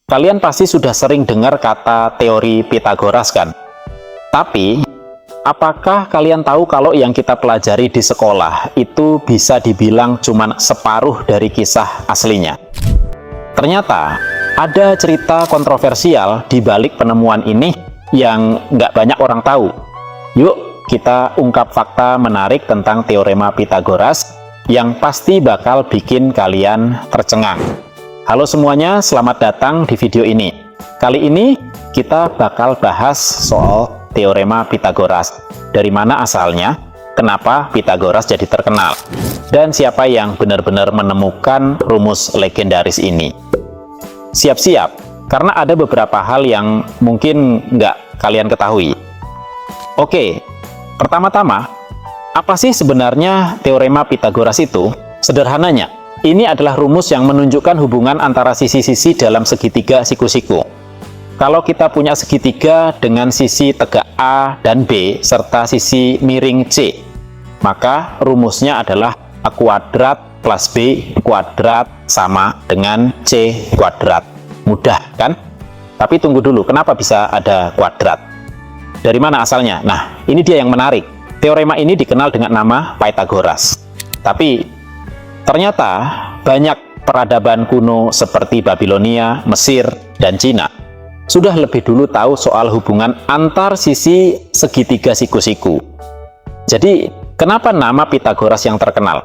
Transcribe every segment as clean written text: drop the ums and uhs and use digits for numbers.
Kalian pasti sudah sering dengar kata teori Pitagoras kan? Tapi, apakah kalian tahu kalau yang kita pelajari di sekolah itu bisa dibilang cuma separuh dari kisah aslinya? Ternyata, ada cerita kontroversial di balik penemuan ini yang nggak banyak orang tahu. Yuk, kita ungkap fakta menarik tentang teorema Pitagoras yang pasti bakal bikin kalian tercengang. Halo semuanya, selamat datang di video ini. Kali ini kita bakal bahas soal teorema Pitagoras. Dari mana asalnya, kenapa Pitagoras jadi terkenal, dan siapa yang benar-benar menemukan rumus legendaris ini. Siap-siap, karena ada beberapa hal yang mungkin nggak kalian ketahui. Oke, pertama-tama, apa sih sebenarnya teorema Pitagoras itu? Sederhananya, ini adalah rumus yang menunjukkan hubungan antara sisi-sisi dalam segitiga siku-siku. Kalau kita punya segitiga dengan sisi tegak A dan B serta sisi miring C, maka rumusnya adalah A kuadrat plus B kuadrat sama dengan C kuadrat. Mudah kan? Tapi tunggu dulu, kenapa bisa ada kuadrat? Dari mana asalnya? Nah, ini dia yang menarik. Teorema ini dikenal dengan nama Pythagoras. Tapi ternyata banyak peradaban kuno seperti Babilonia, Mesir, dan Cina sudah lebih dulu tahu soal hubungan antar sisi segitiga siku-siku. Jadi, kenapa nama Pitagoras yang terkenal?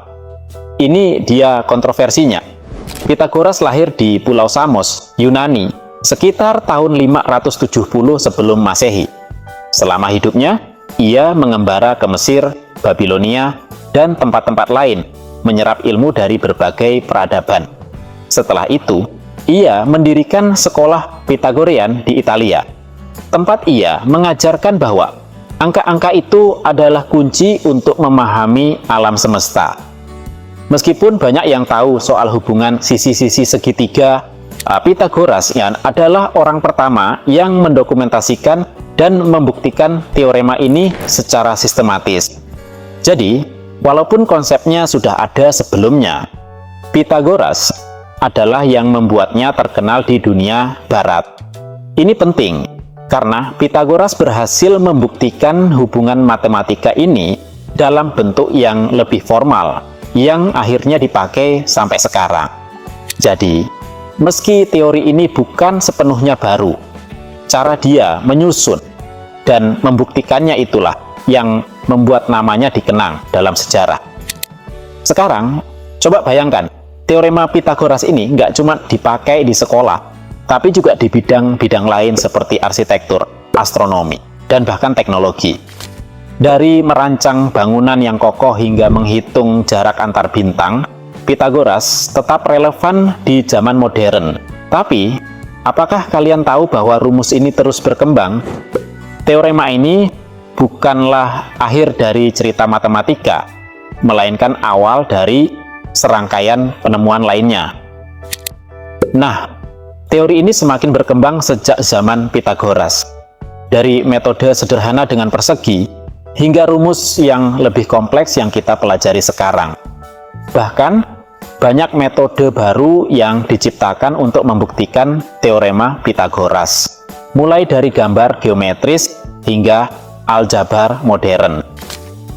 Ini dia kontroversinya. Pitagoras lahir di Pulau Samos, Yunani, sekitar tahun 570 sebelum Masehi. Selama hidupnya, ia mengembara ke Mesir, Babilonia, dan tempat-tempat lain, menyerap ilmu dari berbagai peradaban. Setelah itu, ia mendirikan sekolah Pythagorean di Italia. Tempat ia mengajarkan bahwa angka-angka itu adalah kunci untuk memahami alam semesta. Meskipun banyak yang tahu soal hubungan sisi-sisi segitiga, Pitagoras adalah orang pertama yang mendokumentasikan dan membuktikan teorema ini secara sistematis. Jadi, walaupun konsepnya sudah ada sebelumnya, Pitagoras adalah yang membuatnya terkenal di dunia barat. Ini penting, karena Pitagoras berhasil membuktikan hubungan matematika ini dalam bentuk yang lebih formal, yang akhirnya dipakai sampai sekarang. Jadi, meski teori ini bukan sepenuhnya baru, cara dia menyusun dan membuktikannya itulah yang membuat namanya dikenang dalam sejarah. Sekarang, coba bayangkan, teorema Pitagoras ini nggak cuma dipakai di sekolah, tapi juga di bidang-bidang lain seperti arsitektur, astronomi, dan bahkan teknologi. Dari merancang bangunan yang kokoh hingga menghitung jarak antar bintang, Pitagoras tetap relevan di zaman modern. Tapi, apakah kalian tahu bahwa rumus ini terus berkembang? Teorema ini bukanlah akhir dari cerita matematika, melainkan awal dari serangkaian penemuan lainnya. Nah, teori ini semakin berkembang sejak zaman Pitagoras. Dari metode sederhana dengan persegi, hingga rumus yang lebih kompleks yang kita pelajari sekarang. Bahkan, banyak metode baru yang diciptakan untuk membuktikan teorema Pitagoras. Mulai dari gambar geometris hingga aljabar modern.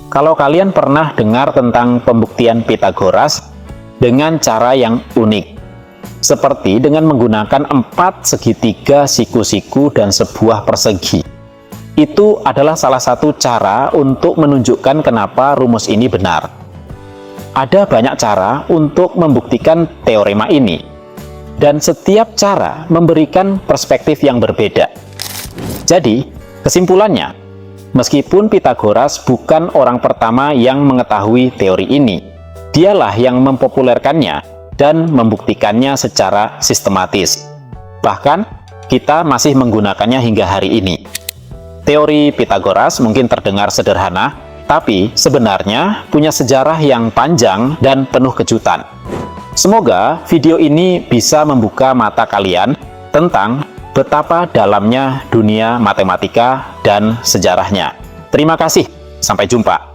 Kalau kalian pernah dengar tentang pembuktian Pitagoras dengan cara yang unik, seperti dengan menggunakan 4 segitiga siku-siku dan sebuah persegi. Itu adalah salah satu cara untuk menunjukkan kenapa rumus ini benar. Ada banyak cara untuk membuktikan teorema ini, dan setiap cara memberikan perspektif yang berbeda. Jadi, kesimpulannya, meskipun Pitagoras bukan orang pertama yang mengetahui teori ini, dialah yang mempopulerkannya dan membuktikannya secara sistematis. Bahkan, kita masih menggunakannya hingga hari ini. Teori Pitagoras mungkin terdengar sederhana, tapi sebenarnya punya sejarah yang panjang dan penuh kejutan. Semoga video ini bisa membuka mata kalian tentang betapa dalamnya dunia matematika dan sejarahnya. Terima kasih, sampai jumpa.